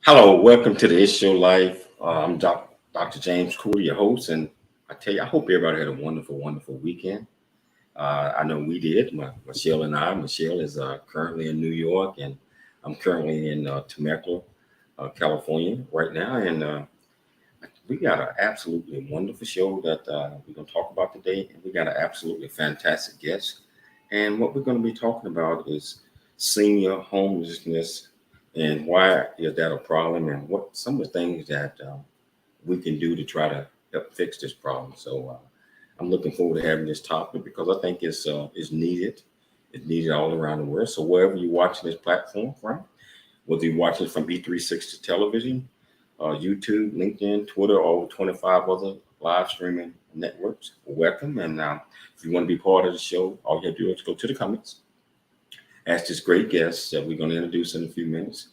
Hello, welcome to the It's Your Life. I'm Dr. James Cooley, your host, and I tell you, I hope everybody had a wonderful, wonderful weekend. I know we did. Michelle and I. Michelle is currently in New York, and I'm currently in Temecula, California, right now. And we got an absolutely wonderful show that we're going to talk about today, and we got an absolutely fantastic guest. And what we're going to be talking about is senior homelessness and why is that a problem and what some of the things that we can do to try to help fix this problem. So I'm looking forward to having this topic because I think it's needed. It's needed all around the world. So wherever you're watching this platform from, whether you're watching from E360 television, YouTube, LinkedIn, Twitter, or over 25 other live streaming networks, welcome. And if you want to be part of the show, all you have to do is go to the comments, ask this great guest that we're going to introduce in a few minutes.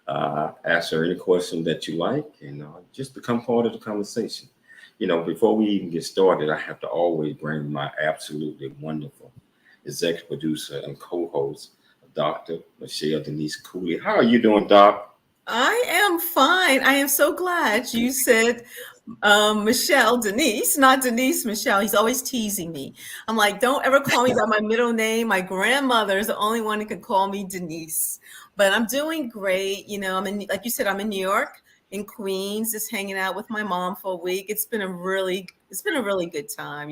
Ask her any question that you like and just become part of the conversation. Before we even get started, I have to always bring my absolutely wonderful executive producer and co-host, Dr. Michelle Denise Cooley. How are you doing, Doc? I am fine. I am so glad you said Michelle Denise, not Denise Michelle. He's always teasing me. I'm like, don't ever call me by my middle name. My grandmother is the only one who can call me Denise. But I'm doing great. Like you said, I'm in New York, in Queens, just hanging out with my mom for a week. It's been a really good time.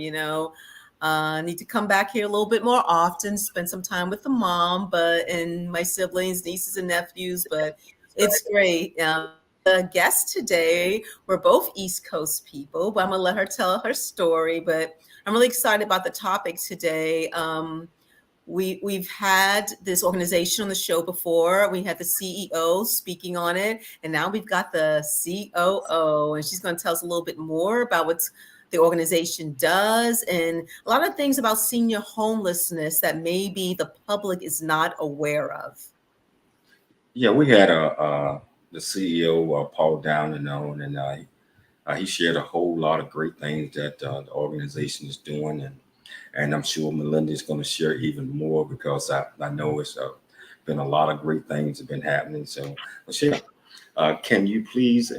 I need to come back here a little bit more often, spend some time with the mom, and my siblings, nieces and nephews. But it's great. The guest today, we're both East Coast people, but I'm gonna let her tell her story. But I'm really excited about the topic today. We've had this organization on the show before. We had the CEO speaking on it, and now we've got the COO, and she's going to tell us a little bit more about what the organization does and a lot of things about senior homelessness that maybe the public is not aware of. Yeah, we had the CEO, Paul Down and on, and he shared a whole lot of great things that the organization is doing, and I'm sure Melinda is going to share even more because I know it's been a lot of great things have been happening. So, Michelle, can you please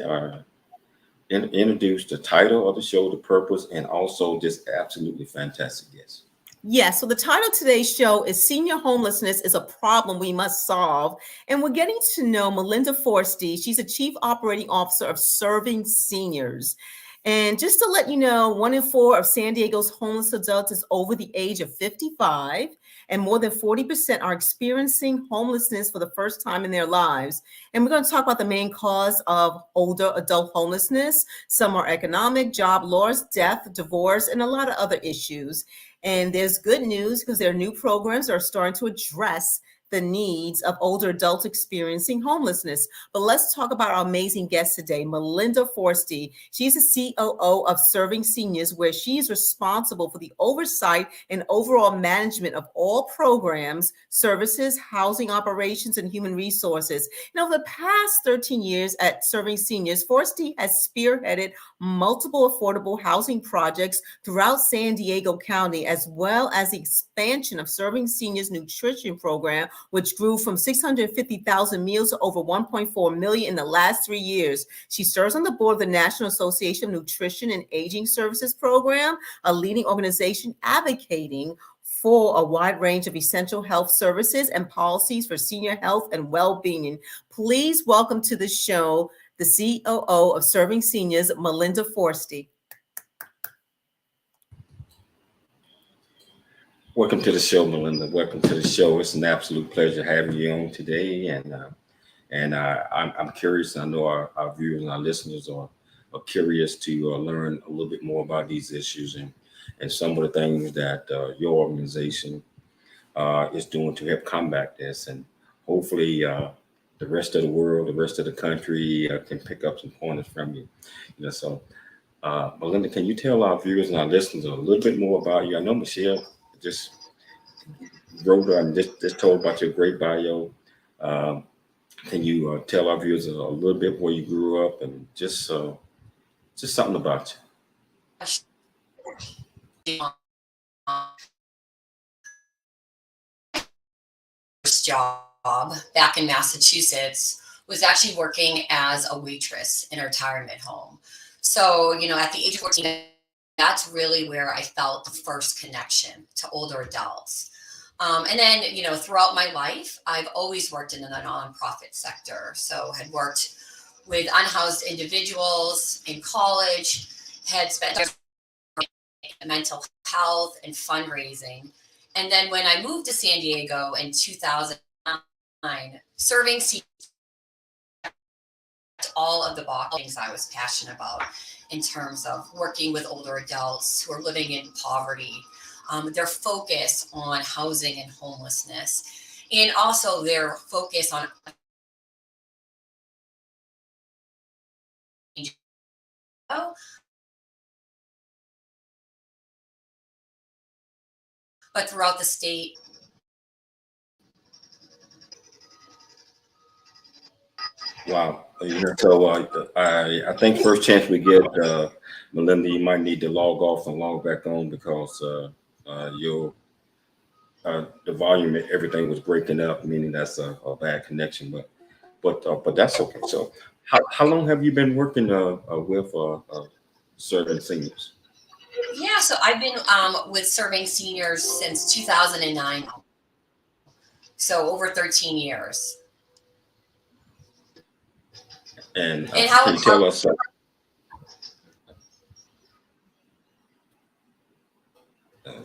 introduce the title of the show, the purpose, and also this absolutely fantastic guest? Yes, so the title of today's show is Senior Homelessness is a Problem We Must Solve. And we're getting to know Melinda Forstey. She's a Chief Operating Officer of Serving Seniors. And just to let you know, 1 in 4 of San Diego's homeless adults is over the age of 55, and more than 40% are experiencing homelessness for the first time in their lives. And we're going to talk about the main cause of older adult homelessness. Some are economic, job loss, death, divorce, and a lot of other issues. And there's good news because there are new programs that are starting to address the needs of older adults experiencing homelessness. But let's talk about our amazing guest today, Melinda Forstey. She's the COO of Serving Seniors, where she's responsible for the oversight and overall management of all programs, services, housing operations, and human resources. And over the past 13 years at Serving Seniors, Forstey has spearheaded multiple affordable housing projects throughout San Diego County, as well as the expansion of Serving Seniors nutrition program, which grew from 650,000 meals to over 1.4 million in the last 3 years. She serves on the board of the National Association of Nutrition and Aging Services Program, a leading organization advocating for a wide range of essential health services and policies for senior health and well-being. Please welcome to the show the COO of Serving Seniors, Melinda Forstey. Welcome to the show, Melinda. Welcome to the show. It's an absolute pleasure having you on today, and I'm curious. I know our viewers and our listeners are curious to learn a little bit more about these issues and some of the things that your organization is doing to help combat this. And hopefully, the rest of the world, the rest of the country can pick up some pointers from you. So Melinda, can you tell our viewers and our listeners a little bit more about you? I know Michelle just wrote and just told about your great bio. Um, can you tell our viewers a little bit where you grew up and just something about First job back in Massachusetts was actually working as a waitress in a retirement home. So, at the age of 14, that's really where I felt the first connection to older adults. And then, throughout my life, I've always worked in the nonprofit sector. So, had worked with unhoused individuals in college, had spent mental health and fundraising. And then when I moved to San Diego in 2009, serving all of the box things I was passionate about in terms of working with older adults who are living in poverty, their focus on housing and homelessness, and also their focus on but throughout the state. Wow. So I think first chance we get, Melinda, you might need to log off and log back on because your the volume, everything was breaking up, meaning that's a bad connection. But that's okay. So how long have you been working with serving seniors? Yeah, so I've been with serving seniors since 2009, so over 13 years. And And can you tell us?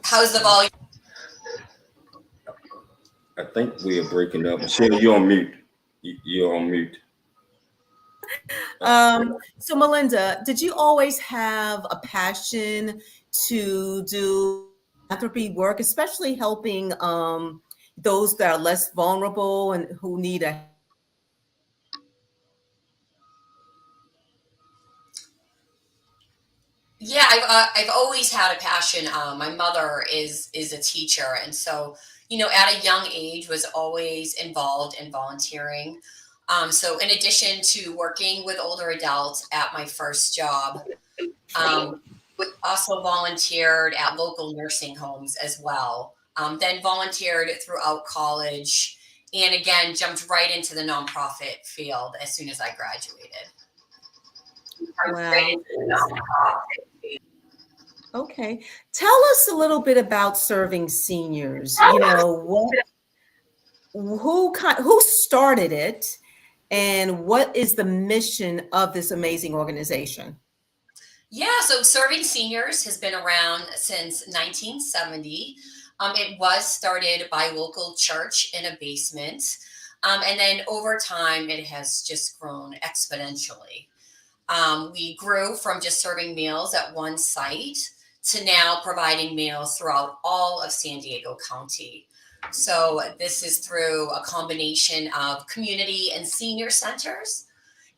How's the volume? I think we are breaking up. Michelle, you're on mute. You're on mute. So Melinda, did you always have a passion to do philanthropy work, especially helping those that are less vulnerable and who need a Yeah, I've always had a passion. My mother is a teacher, and so at a young age was always involved in volunteering. So in addition to working with older adults at my first job, um, also volunteered at local nursing homes as well. Then volunteered throughout college, and again jumped right into the nonprofit field as soon as I graduated. wow. Okay. Tell us a little bit about serving seniors. Who started it and what is the mission of this amazing organization? Yeah, so Serving Seniors has been around since 1970. It was started by local church in a basement. And then over time, it has just grown exponentially. We grew from just serving meals at one site to now providing meals throughout all of San Diego County. So this is through a combination of community and senior centers.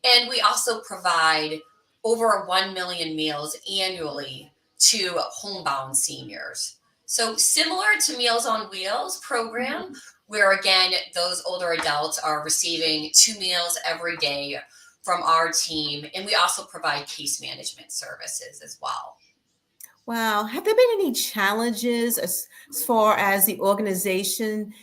And we also provide over 1 million meals annually to homebound seniors. So similar to Meals on Wheels program, where again, those older adults are receiving 2 meals every day from our team. And we also provide case management services as well. Wow. Have there been any challenges as far as the organization,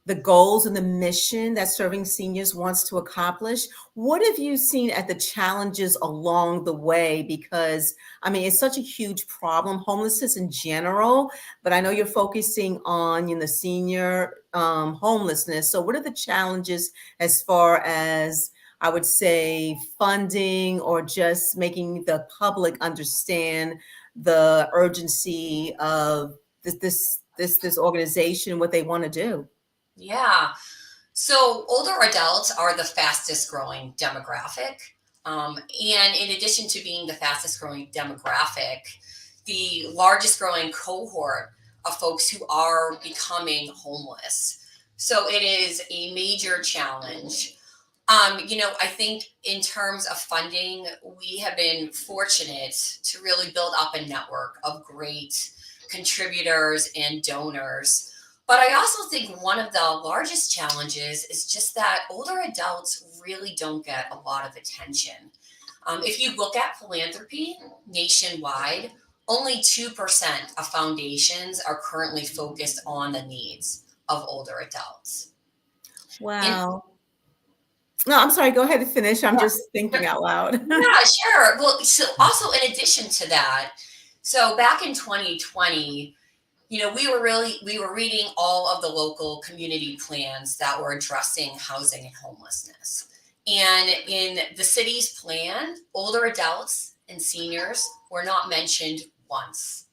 the goals and the mission that Serving Seniors wants to accomplish? What have you seen at the challenges along the way? Because I mean, it's such a huge problem, homelessness in general, but I know you're focusing on the senior homelessness. So what are the challenges as far as, I would say, funding or just making the public understand the urgency of this organization, what they want to do? Yeah. So older adults are the fastest growing demographic. And in addition to being the fastest growing demographic, the largest growing cohort of folks who are becoming homeless. So it is a major challenge. I think in terms of funding, we have been fortunate to really build up a network of great contributors and donors. But I also think one of the largest challenges is just that older adults really don't get a lot of attention. If you look at philanthropy nationwide, only 2% of foundations are currently focused on the needs of older adults. And Wow. No, I'm sorry. Go ahead and finish. I'm just thinking out loud. Yeah, sure. Well, so also in addition to that, so back in 2020, we were reading all of the local community plans that were addressing housing and homelessness. And in the city's plan, older adults and seniors were not mentioned once.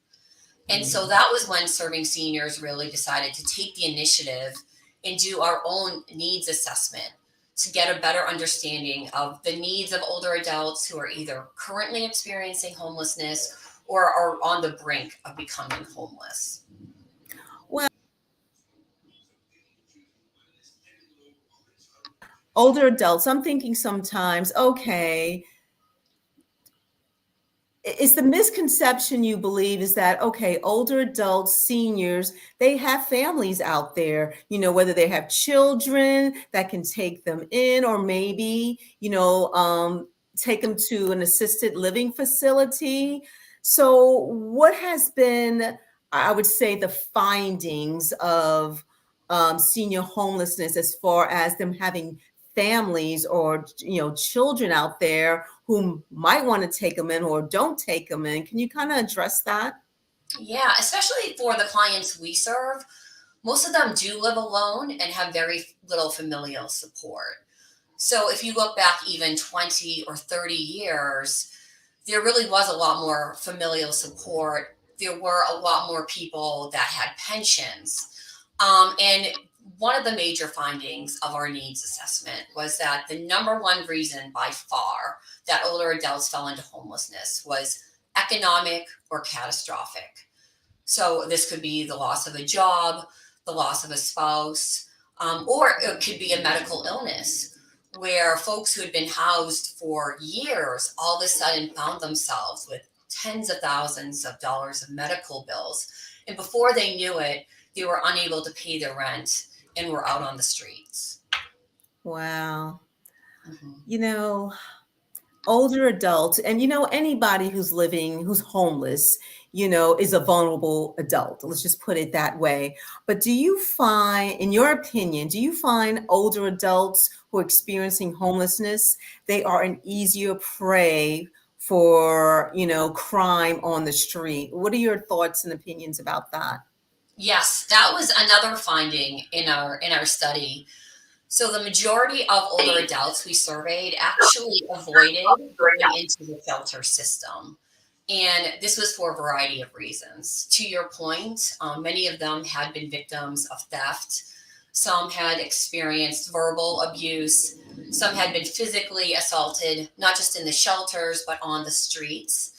And so that was when Serving Seniors really decided to take the initiative and do our own needs assessment to get a better understanding of the needs of older adults who are either currently experiencing homelessness or are on the brink of becoming homeless. Well, older adults, I'm thinking sometimes, okay, it's the misconception you believe is that, okay, older adults, seniors, they have families out there, whether they have children that can take them in, or maybe, take them to an assisted living facility. So what has been, I would say, the findings of senior homelessness as far as them having families or children out there who might want to take them in or don't take them in? Can you kind of address that? Yeah, especially for the clients we serve, most of them do live alone and have very little familial support. So if you look back even 20 or 30 years, there really was a lot more familial support. There were a lot more people that had pensions. And one of the major findings of our needs assessment was that the number one reason by far that older adults fell into homelessness was economic or catastrophic. So this could be the loss of a job, the loss of a spouse, or it could be a medical illness where folks who had been housed for years all of a sudden found themselves with tens of thousands of dollars of medical bills. And before they knew it, they were unable to pay their rent and were out on the streets. Wow. Mm-hmm. Older adults and anybody who's homeless, is a vulnerable adult. Let's just put it that way. But do you find, in your opinion, older adults who are experiencing homelessness, they are an easier prey for, crime on the street? What are your thoughts and opinions about that? Yes, that was another finding in our study. So the majority of older adults we surveyed actually avoided going into the shelter system. And this was for a variety of reasons. To your point, many of them had been victims of theft. Some had experienced verbal abuse. Some had been physically assaulted, not just in the shelters, but on the streets.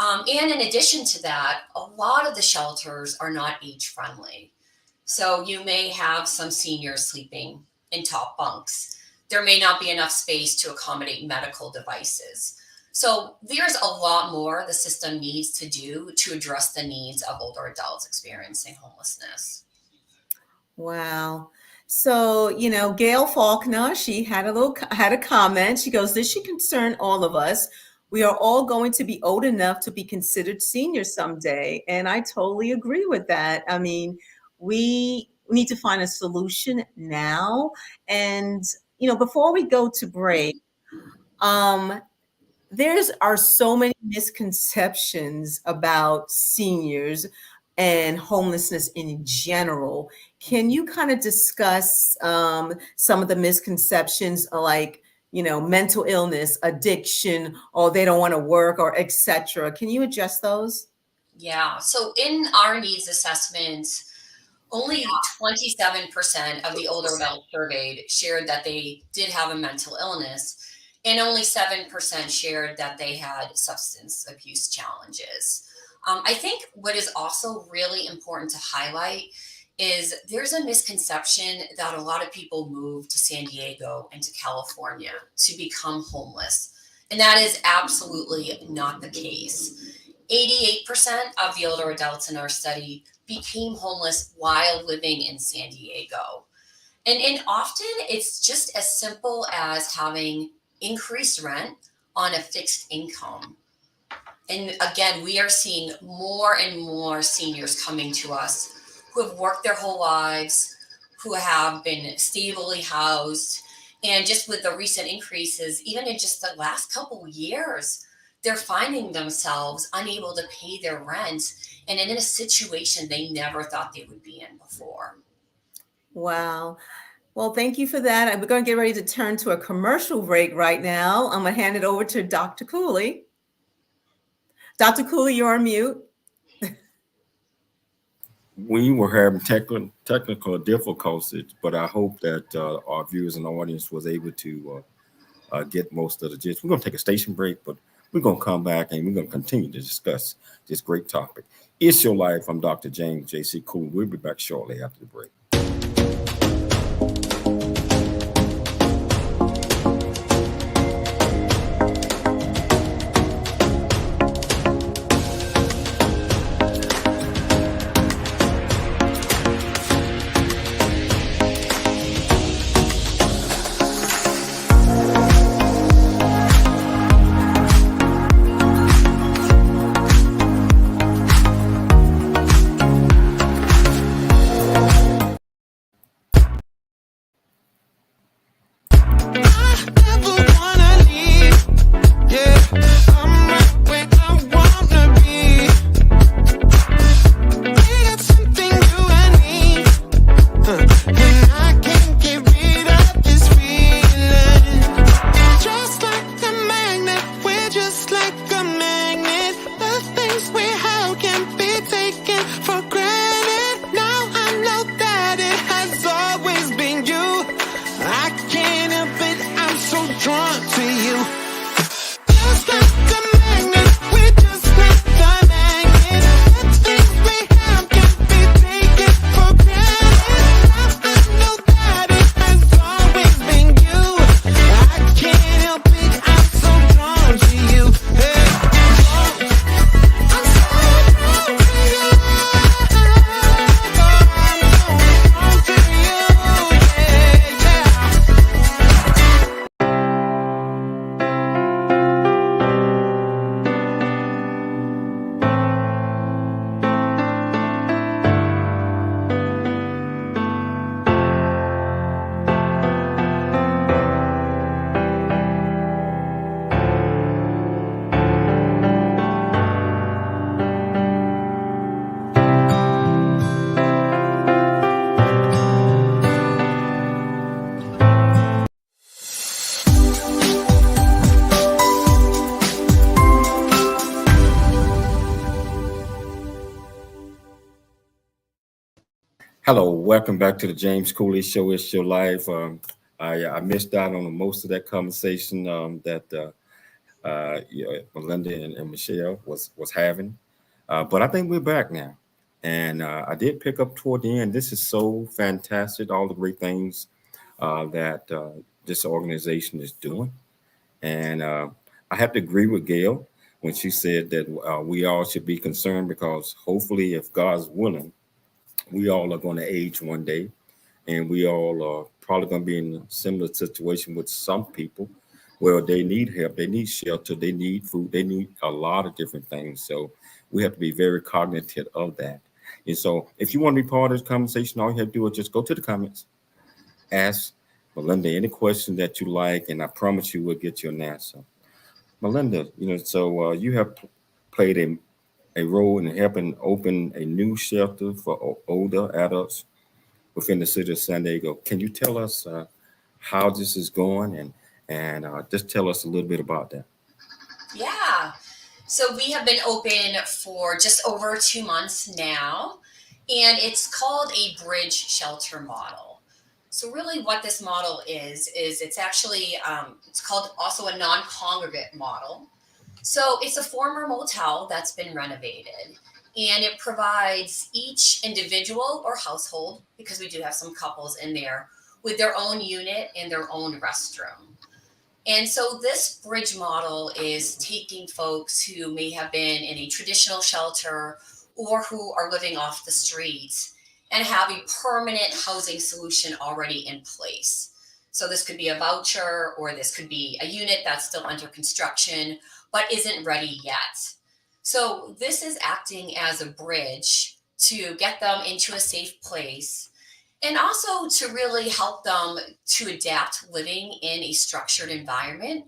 And in addition to that, a lot of the shelters are not age friendly. So you may have some seniors sleeping in top bunks. There may not be enough space to accommodate medical devices. So there's a lot more the system needs to do to address the needs of older adults experiencing homelessness. Wow. So, Gail Faulkner, she had a comment. She goes, "This should concern all of us. We are all going to be old enough to be considered seniors someday." And I totally agree with that. I mean, we need to find a solution now. And, before we go to break, um, there's are so many misconceptions about seniors and homelessness in general. Can you kind of discuss some of the misconceptions, like mental illness, addiction, or they don't want to work, or etc.? Can you address those? Yeah. So in our needs assessments, only 27% of the older adults surveyed shared that they did have a mental illness, and only 7% shared that they had substance abuse challenges. I think what is also really important to highlight is there's a misconception that a lot of people move to San Diego and to California to become homeless. And that is absolutely not the case. 88% of the older adults in our study became homeless while living in San Diego. And often it's just as simple as having increased rent on a fixed income. And again, we are seeing more and more seniors coming to us who have worked their whole lives, who have been stably housed, And just with the recent increases, even in just the last couple of years, they're finding themselves unable to pay their rent and in a situation they never thought they would be in before. Wow. Well, thank you for that. We're going to get ready to turn to a commercial break right now. I'm going to hand it over to Dr. Cooley. Dr. Cooley, you're on mute. We were having technical difficulties, but I hope that our viewers and audience was able to get most of the gist. We're going to take a station break, but we're going to come back and we're going to continue to discuss this great topic. It's Your Life. I'm Dr. James J.C. Cooley. We'll be back shortly after the break. Hello, welcome back to the James Cooley Show. It's Your Life. I missed out on most of that conversation that Melinda and Michelle was having, but I think we're back now. And I did pick up toward the end. This is so fantastic, all the great things that this organization is doing. And I have to agree with Gail when she said that we all should be concerned because hopefully, if God's willing, we all are going to age one day, and we all are probably going to be in a similar situation with some people where they need help, they need shelter, they need food, they need a lot of different things. So we have to be very cognizant of that. And so if you want to be part of this conversation, all you have to do is just go to the comments, ask Melinda any question that you like, and I promise you we'll get you an answer. Melinda, so you have played a role in helping open a new shelter for older adults within the city of San Diego. Can you tell us how this is going and just tell us a little bit about that? Yeah. So we have been open for just over 2 months now, and it's called a bridge shelter model. So really what this model is it's actually, it's called also a non-congregate model. So it's a former motel that's been renovated, and it provides each individual or household, because we do have some couples in there, with their own unit and their own restroom. And so this bridge model is taking folks who may have been in a traditional shelter or who are living off the streets and have a permanent housing solution already in place. So this could be a voucher, or this could be a unit that's still under construction but isn't ready yet. So this is acting as a bridge to get them into a safe place And also to really help them to adapt living in a structured environment,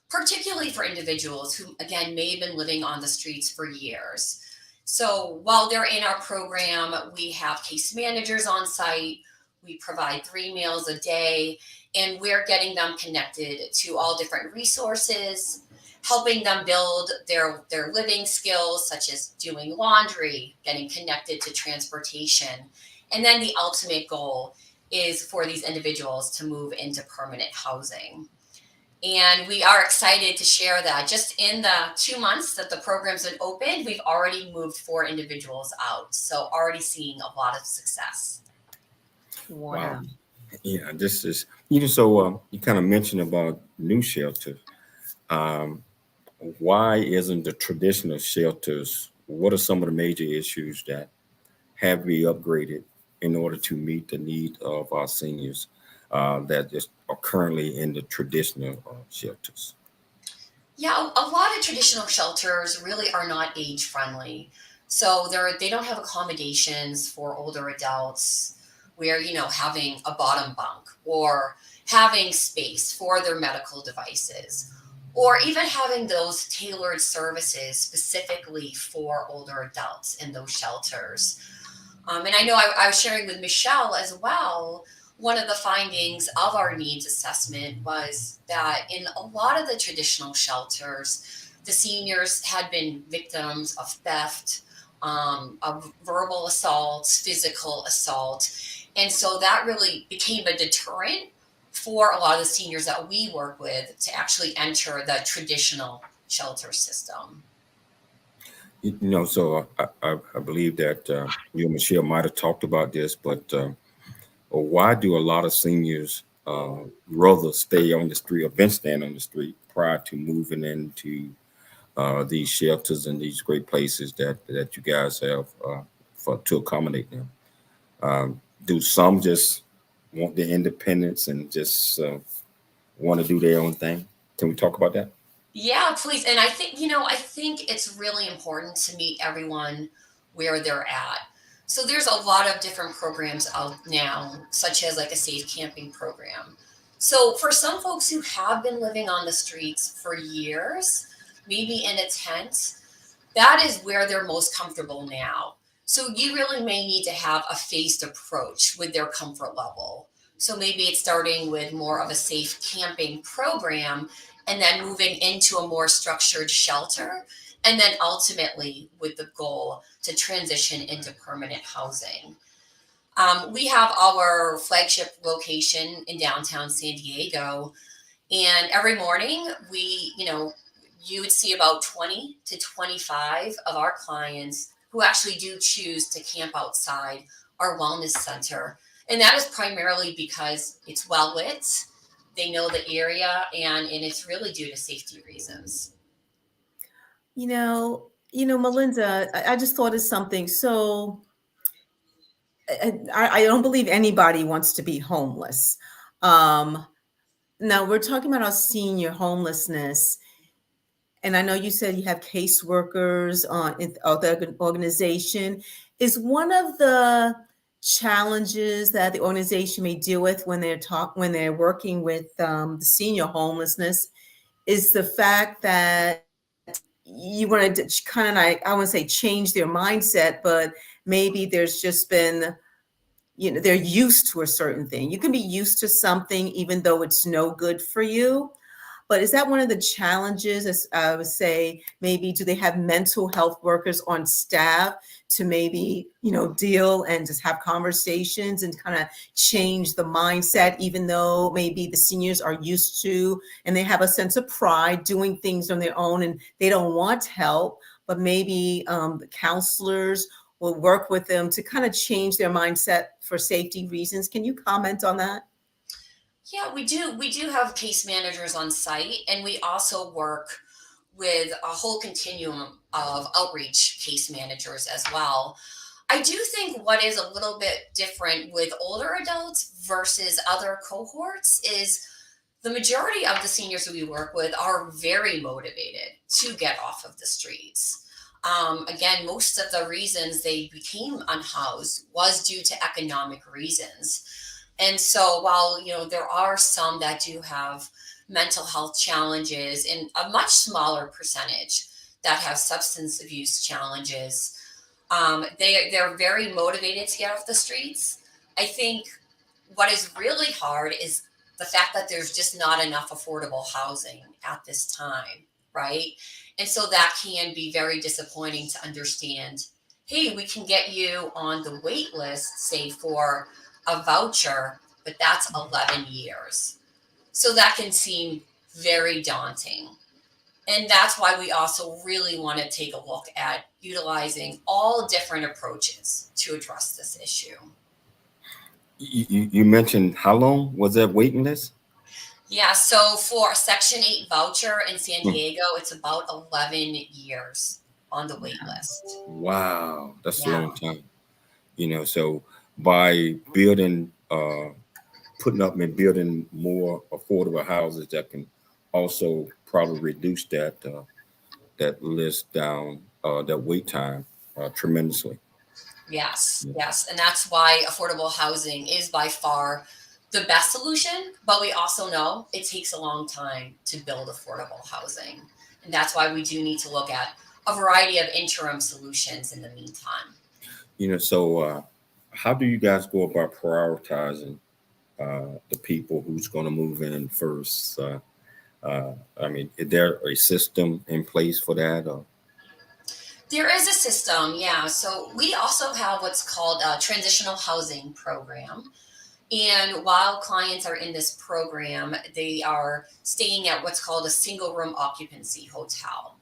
particularly for individuals who, again, may have been living on the streets for years. So while they're in our program, we have case managers on site. We provide 3 meals a day, and we're getting them connected to all different resources, helping them build their living skills, such as doing laundry, getting connected to transportation. And then the ultimate goal is for these individuals to move into permanent housing. And we are excited to share that just in the 2 months that the program's been open, we've already moved 4 individuals out. So already seeing a lot of success. Wow. Yeah, this is, so you kind of mentioned about new shelter. Um, why isn't the traditional shelters, what are some of the major issues that have to be upgraded in order to meet the need of our seniors that just are currently in the traditional shelters? Yeah, a lot of traditional shelters really are not age friendly. So they don't have accommodations for older adults where, having a bottom bunk or having space for their medical devices or even having those tailored services specifically for older adults in those shelters. And I know I was sharing with Michelle as well. One of the findings of our needs assessment was that in a lot of the traditional shelters, the seniors had been victims of theft, of verbal assaults, physical assault. And so that really became a deterrent for a lot of the seniors that we work with to actually enter the traditional shelter system. So I believe that you and Michelle might have talked about this, but why do a lot of seniors rather stay on the street or been staying on the street prior to moving into these shelters and these great places that you guys have for to accommodate them? Do some just want the independence and just want to do their own thing? Can we talk about that? Yeah, please. And I think it's really important to meet everyone where they're at. So there's a lot of different programs out now, such as like a safe camping program. So for some folks who have been living on the streets for years, maybe in a tent, that is where they're most comfortable now. So you really may need to have a phased approach with their comfort level. So maybe it's starting with more of a safe camping program and then moving into a more structured shelter. And then ultimately with the goal to transition into permanent housing. We have our flagship location in downtown San Diego, and every morning you would see about 20 to 25 of our clients who actually do choose to camp outside our wellness center. And that is primarily because it's well lit, they know the area, and it's really due to safety reasons. Melinda, I just thought of something. So I don't believe anybody wants to be homeless. Um, Now we're talking about our senior homelessness, and I know you said you have caseworkers on the organization. Is one of the challenges that the organization may deal with when they're working with the senior homelessness is the fact that you want to kind of like, I want to say change their mindset, but maybe there's just been, they're used to a certain thing. You can be used to something even though it's no good for you. But is that one of the challenges? As I would say, maybe do they have mental health workers on staff to maybe, deal and just have conversations and kind of change the mindset, even though maybe the seniors are used to and they have a sense of pride doing things on their own and they don't want help, but maybe the counselors will work with them to kind of change their mindset for safety reasons. Can you comment on that? Yeah, we do. We do have case managers on site, and we also work with a whole continuum of outreach case managers as well. I do think what is a little bit different with older adults versus other cohorts is the majority of the seniors that we work with are very motivated to get off of the streets. Again, most of the reasons they became unhoused was due to economic reasons. And so while, there are some that do have mental health challenges, and a much smaller percentage that have substance abuse challenges, they're very motivated to get off the streets. I think what is really hard is the fact that there's just not enough affordable housing at this time, right? And so that can be very disappointing to understand. Hey, we can get you on the wait list, say for a voucher, but that's 11 years. So that can seem very daunting. And that's why we also really want to take a look at utilizing all different approaches to address this issue. You mentioned how long was that waiting list? Yeah, so for a Section 8 voucher in San Diego, it's about 11 years on the wait list. Wow, that's a long time. So by building, putting up and building more affordable houses, that can also probably reduce that list down, that wait time tremendously. Yes. And that's why affordable housing is by far the best solution. But we also know it takes a long time to build affordable housing. And that's why we do need to look at a variety of interim solutions in the meantime. So how do you guys go about prioritizing the people who's going to move in first? Is there a system in place for that? Or? There is a system, yeah. So we also have what's called a transitional housing program. And while clients are in this program, they are staying at what's called a single room occupancy hotel.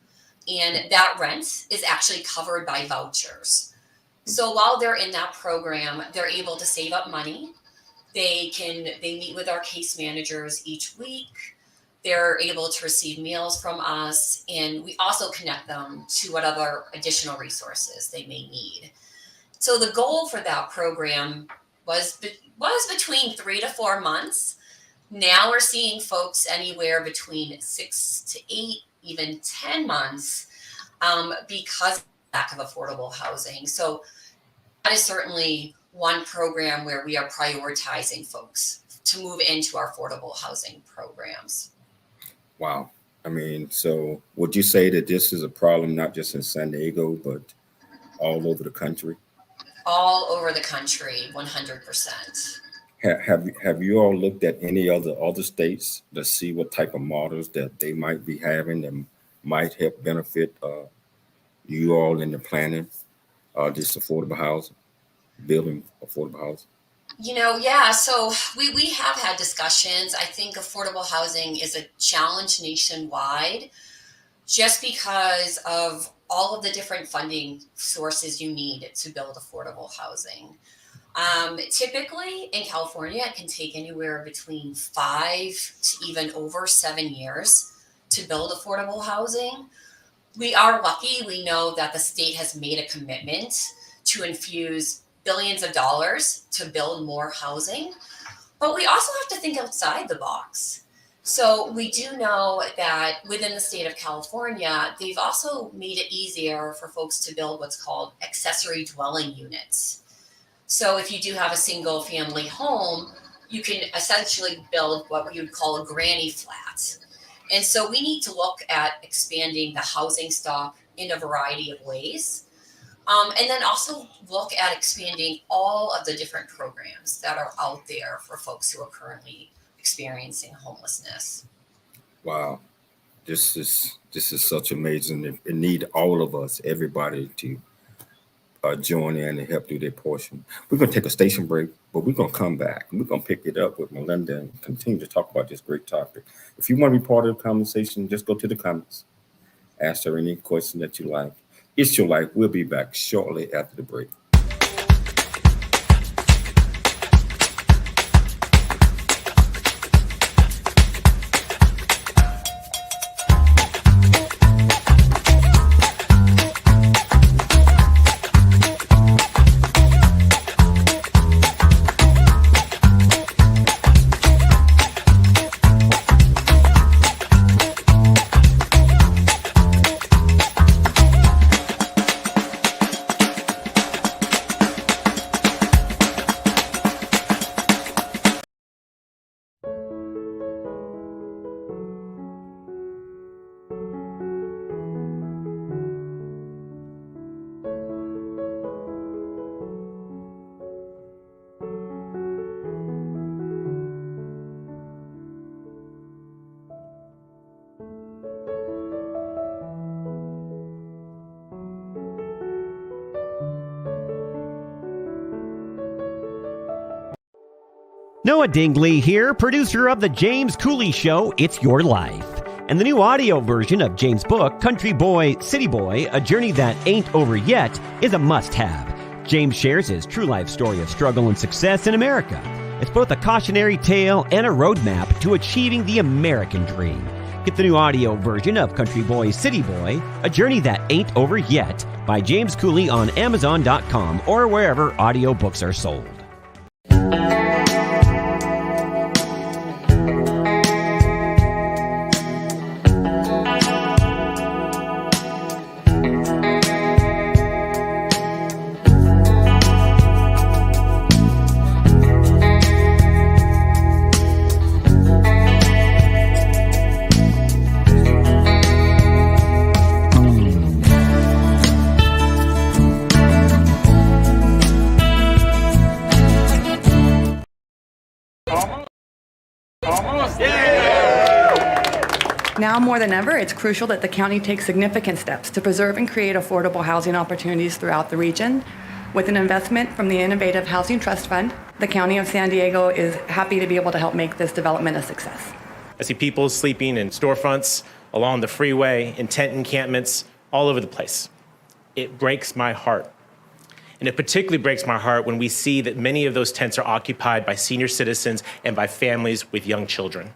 And that rent is actually covered by vouchers. So while they're in that program, they're able to save up money. They meet with our case managers each week. They're able to receive meals from us, and we also connect them to what other additional resources they may need. So the goal for that program was between 3 to 4 months. Now we're seeing folks anywhere between 6 to 8, even 10 months because of the lack of affordable housing. So that is certainly one program where we are prioritizing folks to move into our affordable housing programs. Wow. So would you say that this is a problem not just in San Diego, but all over the country? All over the country, 100%. Have you all looked at any other states to see what type of models that they might be having that might help benefit you all in the planning this affordable housing, building affordable housing? So we have had discussions. I think affordable housing is a challenge nationwide just because of all of the different funding sources you need to build affordable housing. Typically in California, it can take anywhere between 5 to even over 7 years to build affordable housing. We are lucky. We know that the state has made a commitment to infuse billions of dollars to build more housing, but we also have to think outside the box. So we do know that within the state of California, they've also made it easier for folks to build what's called accessory dwelling units. So if you do have a single family home, you can essentially build what we would call a granny flat. And so we need to look at expanding the housing stock in a variety of ways. And then also look at expanding all of the different programs that are out there for folks who are currently experiencing homelessness. Wow, this is such amazing. It need all of us, everybody, to join in and help do their portion. We're gonna take a station break, but we're gonna come back and we're gonna pick it up with Melinda and continue to talk about this great topic. If you want to be part of the conversation, just go to the comments, ask her any question that you like. It's Your Life. We'll be back shortly after the break. Noah Dingley here, producer of The James Cooley Show, It's Your Life. And the new audio version of James' book, Country Boy, City Boy, A Journey That Ain't Over Yet, is a must-have. James shares his true life story of struggle and success in America. It's both a cautionary tale and a roadmap to achieving the American dream. Get the new audio version of Country Boy, City Boy, A Journey That Ain't Over Yet by James Cooley on Amazon.com or wherever audiobooks are sold. Now more than ever, it's crucial that the county takes significant steps to preserve and create affordable housing opportunities throughout the region. With an investment from the Innovative Housing Trust Fund, the County of San Diego is happy to be able to help make this development a success. I see people sleeping in storefronts, along the freeway, in tent encampments, all over the place. It breaks my heart. And it particularly breaks my heart when we see that many of those tents are occupied by senior citizens and by families with young children.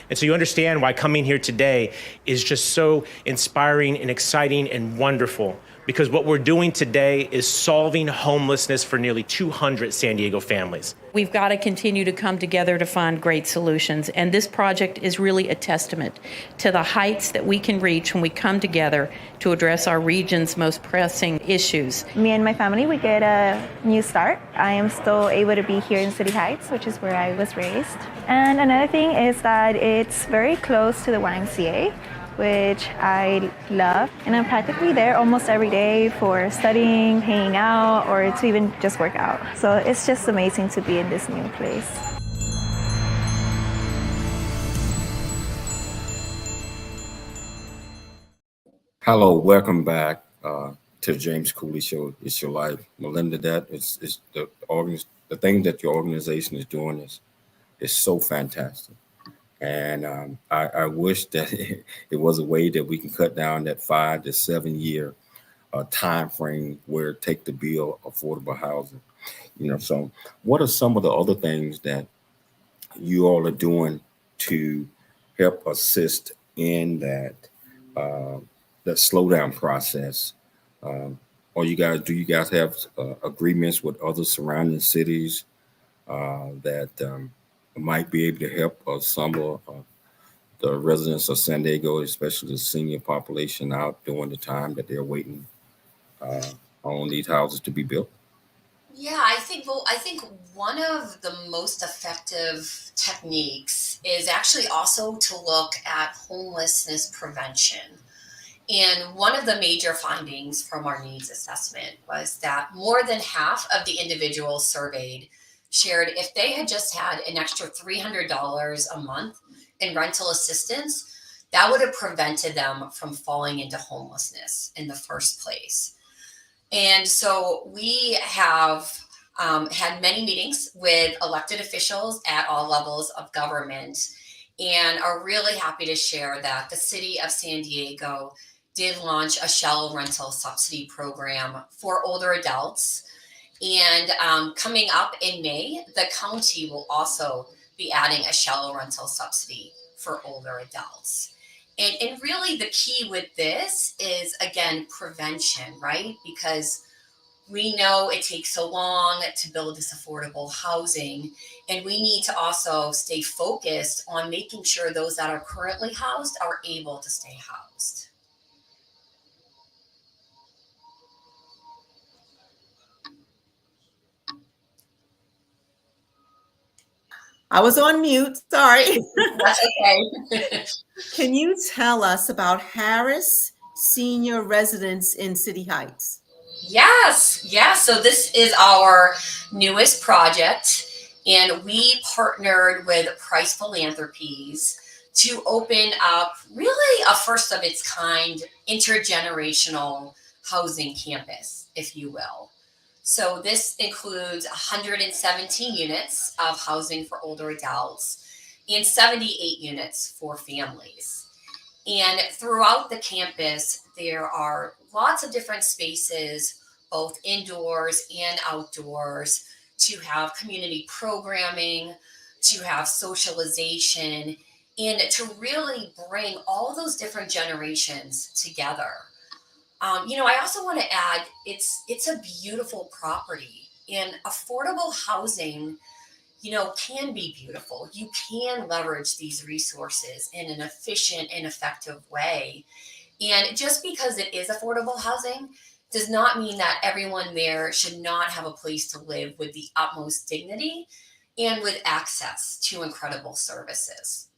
And so you understand why coming here today is just so inspiring and exciting and wonderful, because what we're doing today is solving homelessness for nearly 200 San Diego families. We've got to continue to come together to find great solutions, and this project is really a testament to the heights that we can reach when we come together to address our region's most pressing issues. Me and my family, we get a new start. I am still able to be here in City Heights, which is where I was raised. And another thing is that it's very close to the YMCA, which I love. And I'm practically there almost every day for studying, hanging out, or to even just work out. So it's just amazing to be in this new place. Hello, welcome back to James Cooley Show. It's Your Life. Melinda, that is the thing that your organization is doing is so fantastic. And I wish that it was a way that we can cut down that 5 to 7 year time frame where it take to build affordable housing. So what are some of the other things that you all are doing to help assist in that slowdown process? Do you guys have agreements with other surrounding cities that might be able to help some of the residents of San Diego, especially the senior population, out during the time that they're waiting on these houses to be built? Yeah, I think one of the most effective techniques is actually also to look at homelessness prevention. And one of the major findings from our needs assessment was that more than half of the individuals surveyed shared if they had just had an extra $300 a month in rental assistance, that would have prevented them from falling into homelessness in the first place. And so we have had many meetings with elected officials at all levels of government and are really happy to share that the city of San Diego did launch a shallow rental subsidy program for older adults. And coming up in May, the county will also be adding a shallow rental subsidy for older adults. And really the key with this is, again, prevention, right? Because we know it takes so long to build this affordable housing, and we need to also stay focused on making sure those that are currently housed are able to stay housed. I was on mute, sorry. That's okay. Can you tell us about Harris Senior Residence in City Heights? Yes. So this is our newest project, and we partnered with Price Philanthropies to open up really a first of its kind intergenerational housing campus, if you will. So this includes 117 units of housing for older adults and 78 units for families. And throughout the campus, there are lots of different spaces, both indoors and outdoors, to have community programming, to have socialization, and to really bring all those different generations together. I also want to add, it's a beautiful property, and affordable housing, can be beautiful. You can leverage these resources in an efficient and effective way. And just because it is affordable housing does not mean that everyone there should not have a place to live with the utmost dignity and with access to incredible services.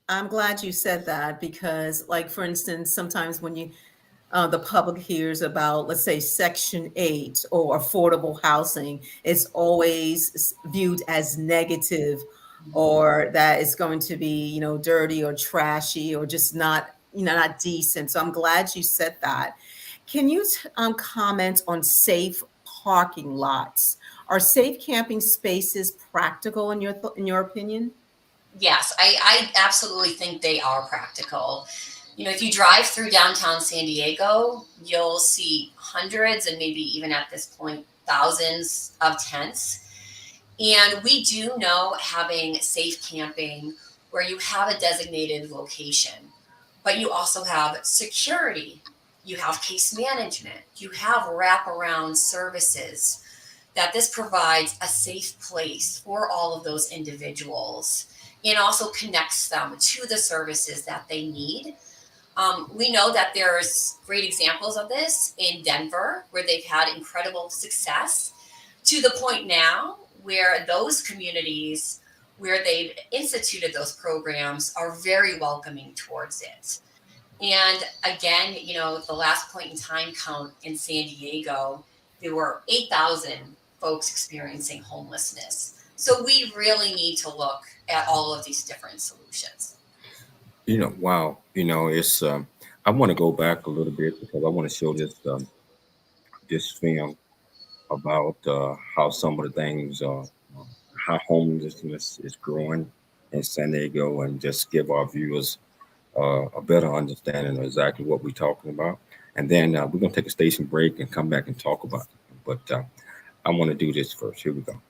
I'm glad you said that because, like, for instance, sometimes when the public hears about, let's say, Section 8 or affordable housing, it's always viewed as negative, or that it's going to be, dirty or trashy or just not, not decent. So I'm glad you said that. Can you comment on safe parking lots? Are safe camping spaces practical in your opinion? Yes, I absolutely think they are practical. If you drive through downtown San Diego, you'll see hundreds and maybe even at this point, thousands of tents. And we do know having safe camping where you have a designated location, but you also have security, you have case management, you have wraparound services, that this provides a safe place for all of those individuals and also connects them to the services that they need. We know that there's great examples of this in Denver, where they've had incredible success, to the point now where those communities where they've instituted those programs are very welcoming towards it. And again, the last point in time count in San Diego, there were 8,000 folks experiencing homelessness. So we really need to look at all of these different solutions. Wow. It's I want to go back a little bit because I want to show this film about how some of the things how homelessness is growing in San Diego, and just give our viewers a better understanding of exactly what we're talking about. And then we're going to take a station break and come back and talk about it. But I want to do this first. Here we go.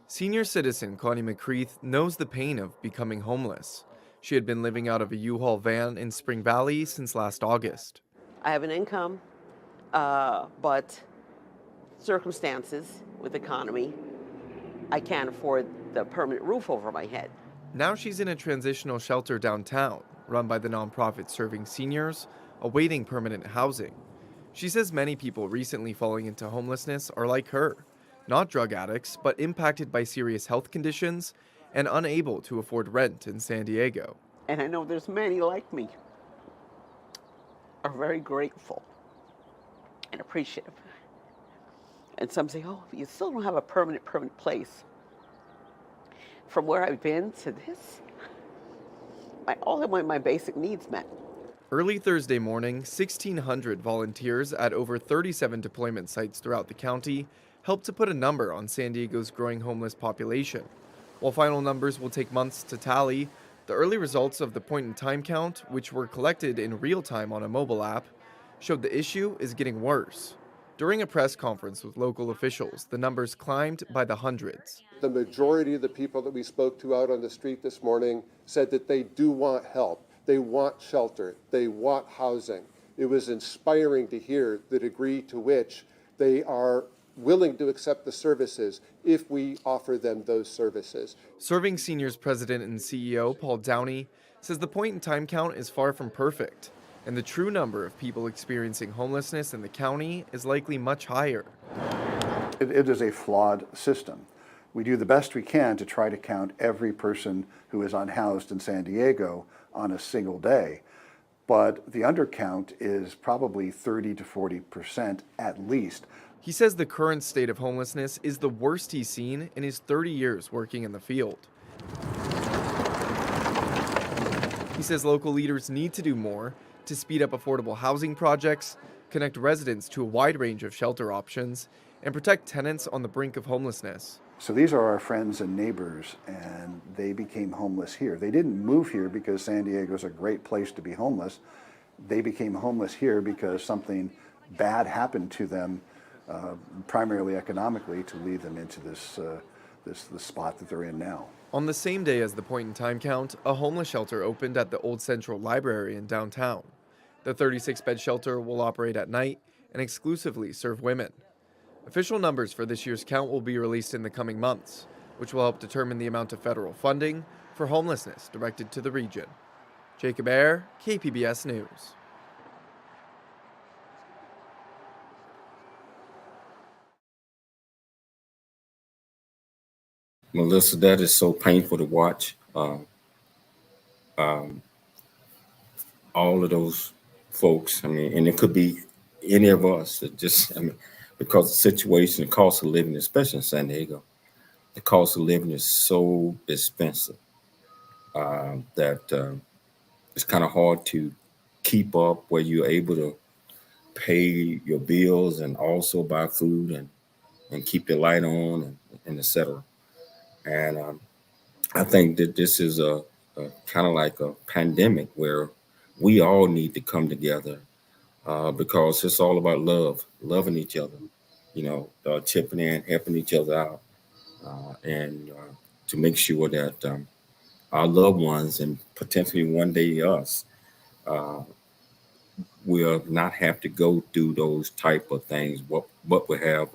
Senior citizen Connie McCreath knows the pain of becoming homeless. She had been living out of a U-Haul van in Spring Valley since last August. I have an income, but circumstances with economy, I can't afford the permanent roof over my head. Now she's in a transitional shelter downtown, run by the nonprofit serving seniors, awaiting permanent housing. She says many people recently falling into homelessness are like her, not drug addicts, but impacted by serious health conditions and unable to afford rent in San Diego. And I know there's many like me are very grateful and appreciative. And some say, oh, you still don't have a permanent place. From where I've been to this, all of my basic needs met. Early Thursday morning, 1,600 volunteers at over 37 deployment sites throughout the county helped to put a number on San Diego's growing homeless population. While final numbers will take months to tally, the early results of the point-in-time count, which were collected in real time on a mobile app, showed the issue is getting worse. During a press conference with local officials, the numbers climbed by the hundreds. The majority of the people that we spoke to out on the street this morning said that they do want help. They want shelter. They want housing. It was inspiring to hear the degree to which they are willing to accept the services if we offer them those services. Serving Seniors President and CEO Paul Downey says the point-in-time count is far from perfect, and the true number of people experiencing homelessness in the county is likely much higher. It is a flawed system. We do the best we can to try to count every person who is unhoused in San Diego on a single day, but the undercount is probably 30 to 40% at least. He says the current state of homelessness is the worst he's seen in his 30 years working in the field. He says local leaders need to do more to speed up affordable housing projects, connect residents to a wide range of shelter options, and protect tenants on the brink of homelessness. So these are our friends and neighbors, and they became homeless here. They didn't move here because San Diego's a great place to be homeless. They became homeless here because something bad happened to them, primarily economically, to lead them into this spot that they're in now. On the same day as the point-in-time count, a homeless shelter opened at the Old Central Library in downtown. The 36-bed shelter will operate at night and exclusively serve women. Official numbers for this year's count will be released in the coming months, which will help determine the amount of federal funding for homelessness directed to the region. Jacob Ayer, KPBS News. Melissa, that is so painful to watch. All of those folks, and it could be any of us that just, because the situation, the cost of living, especially in San Diego, the cost of living is so expensive that it's kind of hard to keep up where you're able to pay your bills and also buy food and keep the light on and et cetera. And I think that this is a kind of like a pandemic where we all need to come together because it's all about loving each other, chipping in, helping each other out, and to make sure that our loved ones and potentially one day us will not have to go through those type of things. But we have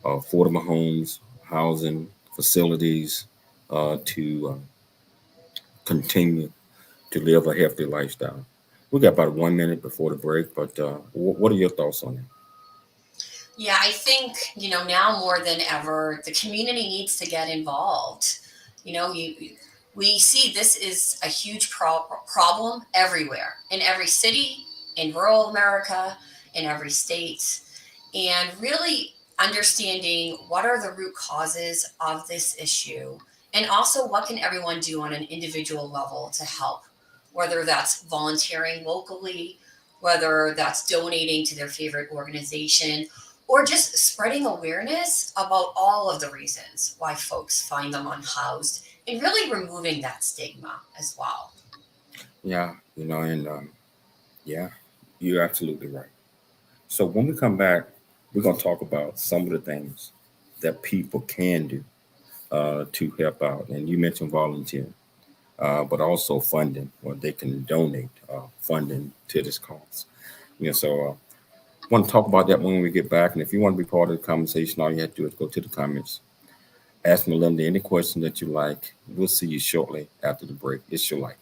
affordable homes, housing facilities to continue to live a healthy lifestyle. We got about 1 minute before the break, but what are your thoughts on that? Yeah, I think, now more than ever, the community needs to get involved. We see this is a huge problem everywhere, in every city, in rural America, in every state, and really understanding what are the root causes of this issue, and also what can everyone do on an individual level to help, whether that's volunteering locally, whether that's donating to their favorite organization, or just spreading awareness about all of the reasons why folks find them unhoused, and really removing that stigma as well. Yeah, you're absolutely right. So when we come back, we're going to talk about some of the things that people can do to help out. And you mentioned volunteering, but also funding, or they can donate funding to this cause. So I want to talk about that when we get back. And if you want to be part of the conversation, all you have to do is go to the comments, ask Melinda any question that you like. We'll see you shortly after the break. It's your life.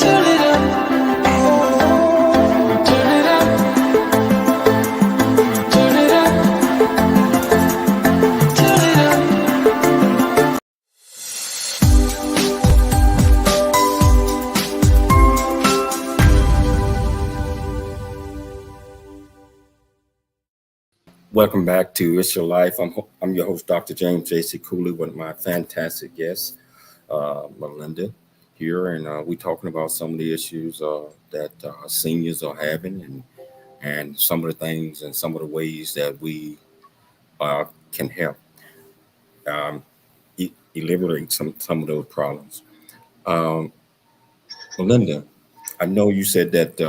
Turn it up. Welcome back to It's Your Life. I'm your host, Dr. James J.C. Cooley, with my fantastic guest, Melinda, here, and we're talking about some of the issues that seniors are having, and some of the things and some of the ways that we can help um, eliminate some of those problems. Um, Melinda, I know you said that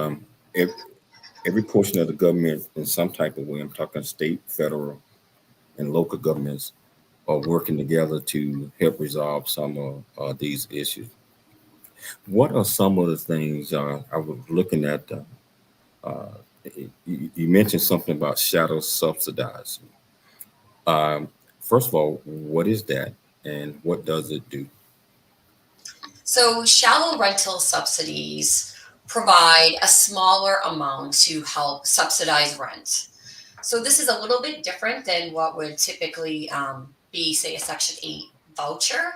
every portion of the government, in some type of way, I'm talking state, federal, and local governments, are working together to help resolve some of these issues. What are some of the things I was looking at? Uh, you mentioned something about shadow subsidizing. Um, First of all, what is that, and what does it do? So, shallow rental subsidies provide a smaller amount to help subsidize rent. So, this is a little bit different than what would typically be, say, a Section 8 voucher.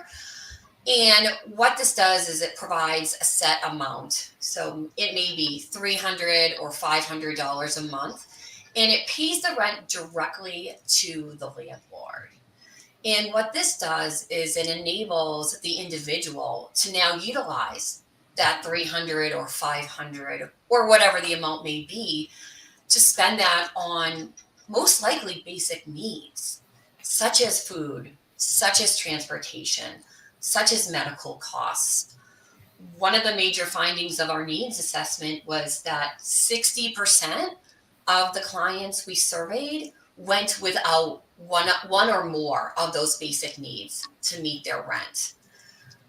And what this does is it provides a set amount. So, it may be $300 or $500 a month, and it pays the rent directly to the landlord. And what this does is it enables the individual to now utilize that 300 or 500 or whatever the amount may be to spend that on most likely basic needs, such as food, such as transportation, such as medical costs. One of the major findings of our needs assessment was that 60% of the clients we surveyed went without one or more of those basic needs to meet their rent.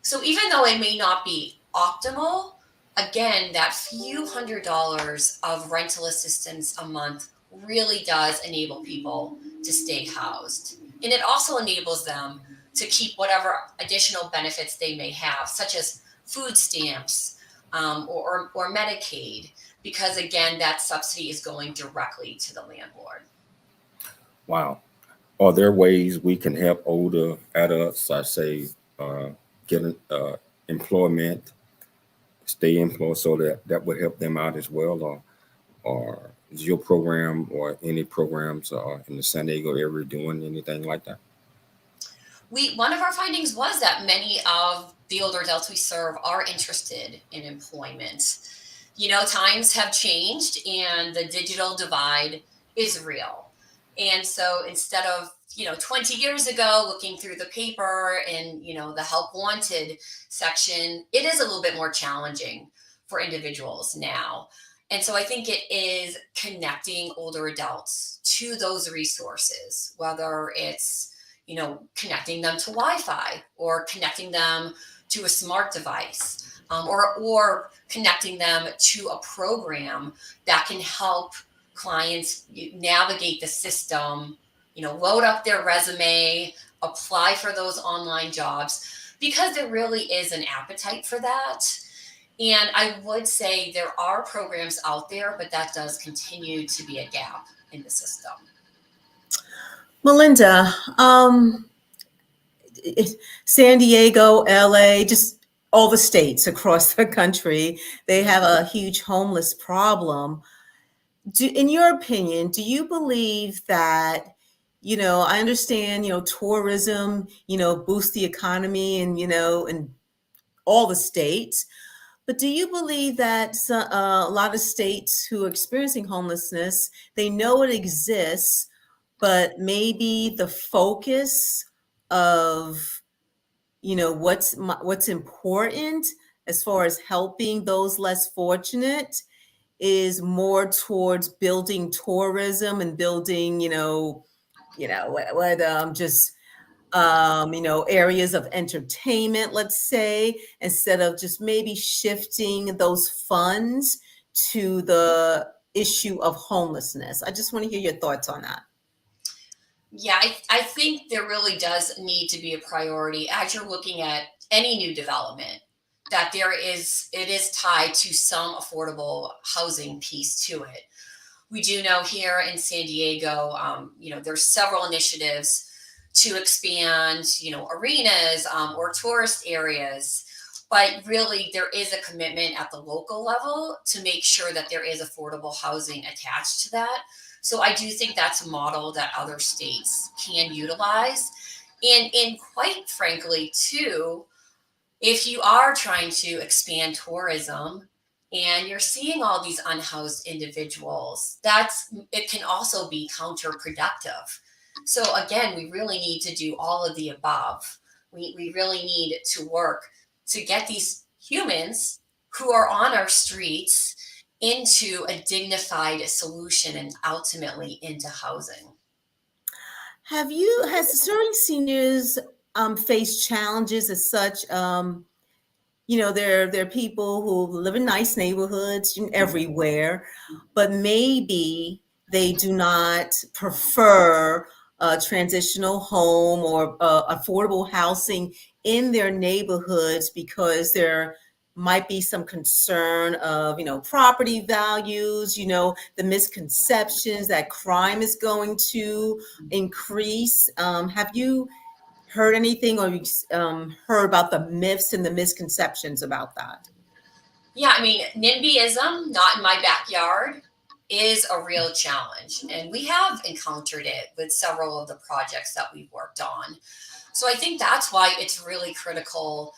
So even though it may not be optimal, again, that few $100s of rental assistance a month really does enable people to stay housed. And it also enables them to keep whatever additional benefits they may have, such as food stamps or Medicaid, because again, that subsidy is going directly to the landlord. Wow. Are there ways we can help older adults, I say, uh, get employment, stay employed, so that would help them out as well? Or is your program or any programs in the San Diego area doing anything like that? One of our findings was that many of the older adults we serve are interested in employment. You know, times have changed and the digital divide is real. And so instead of 20 years ago looking through the paper and the help wanted section, it is a little bit more challenging for individuals now. And so I think it is connecting older adults to those resources, whether it's connecting them to Wi-Fi or connecting them to a smart device, or connecting them to a program that can help clients navigate the system, load up their resume, apply for those online jobs, because there really is an appetite for that. And I would say there are programs out there, but that does continue to be a gap in the system. Melinda, San Diego, LA, just all the states across the country, they have a huge homeless problem. In your opinion, do you believe that, I understand, tourism, boosts the economy and, in all the states, but do you believe that a lot of states who are experiencing homelessness, they know it exists, but maybe the focus of what's important as far as helping those less fortunate is more towards building tourism and building just areas of entertainment, let's say, instead of just maybe shifting those funds to the issue of homelessness. I just want to hear your thoughts on that. Yeah, I think there really does need to be a priority as you're looking at any new development, that it is tied to some affordable housing piece to it. We do know here in San Diego, there's several initiatives to expand, arenas or tourist areas. But really, there is a commitment at the local level to make sure that there is affordable housing attached to that, So I do think that's a model that other states can utilize. And quite frankly, too, if you are trying to expand tourism and you're seeing all these unhoused individuals, it can also be counterproductive. So again, we really need to do all of the above. We really need to work to get these humans who are on our streets into a dignified solution and ultimately into housing. Has serving seniors faced challenges as such? There are people who live in nice neighborhoods everywhere, but maybe they do not prefer a transitional home or affordable housing in their neighborhoods because there might be some concern of property values, the misconceptions that crime is going to increase. Have you heard anything, or heard about the myths and the misconceptions about that? Yeah, I mean, NIMBYism, not in my backyard, is a real challenge. And we have encountered it with several of the projects that we've worked on. So I think that's why it's really critical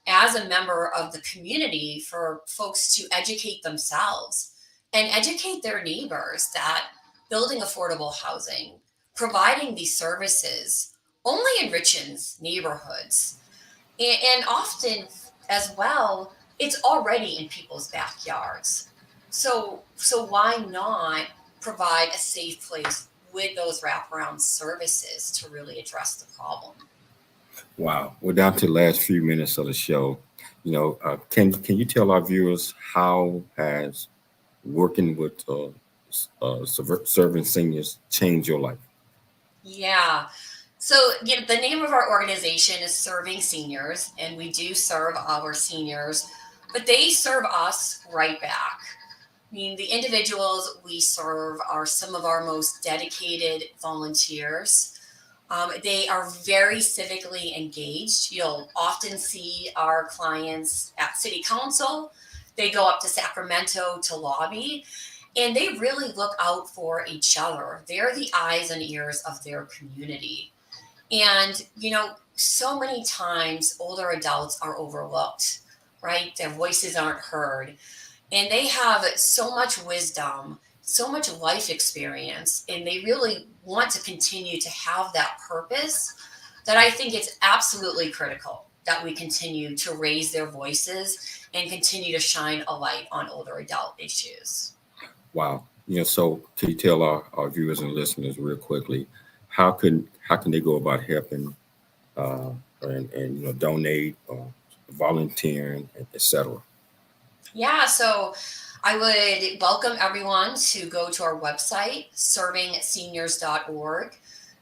as a member of the community for folks to educate themselves and educate their neighbors that building affordable housing, providing these services only enriches neighborhoods. And often as well, it's already in people's backyards. So why not provide a safe place with those wraparound services to really address the problem? Wow, we're down to the last few minutes of the show. Can you tell our viewers how has working with serving seniors changed your life? Yeah. So, the name of our organization is Serving Seniors, and we do serve our seniors, but they serve us right back. I mean, the individuals we serve are some of our most dedicated volunteers. They are very civically engaged. You'll often see our clients at City Council. They go up to Sacramento to lobby, and they really look out for each other. They're the eyes and ears of their community. And, so many times older adults are overlooked, right? Their voices aren't heard. And they have so much wisdom, so much life experience, and they really want to continue to have that purpose that I think it's absolutely critical that we continue to raise their voices and continue to shine a light on older adult issues. Wow. So can you tell our viewers and listeners real quickly, how can they go about helping and donate, volunteering, etc.? Yeah, so I would welcome everyone to go to our website, servingseniors.org.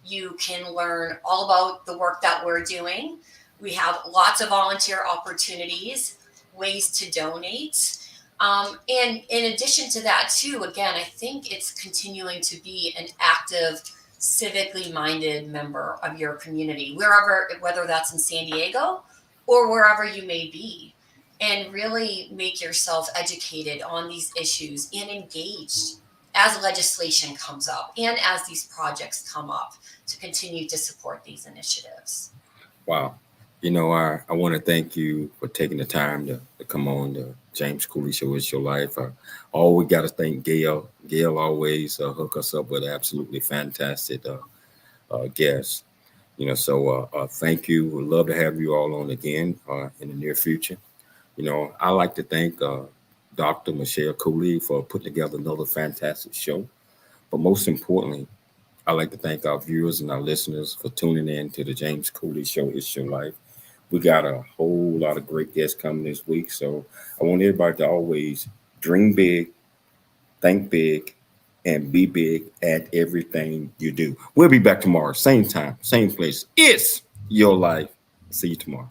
You can learn all about the work that we're doing. We have lots of volunteer opportunities, ways to donate. And in addition to that, too, again, I think it's continuing to be an active, civically minded member of your community, whether that's in San Diego or wherever you may be, and really make yourself educated on these issues and engaged as legislation comes up and as these projects come up to continue to support these initiatives. Wow. I want to thank you for taking the time to come on the James Cooley Show. It's Your Life. We got to thank Gail. Gail always hook us up with absolutely fantastic guests. So thank you. We'd love to have you all on again in the near future. I like to thank Dr. Michelle Cooley for putting together another fantastic show. But most importantly, I'd like to thank our viewers and our listeners for tuning in to the James Cooley Show. It's Your Life. We got a whole lot of great guests coming this week. So I want everybody to always dream big, think big, and be big at everything you do. We'll be back tomorrow, same time, same place. It's Your Life. See you tomorrow.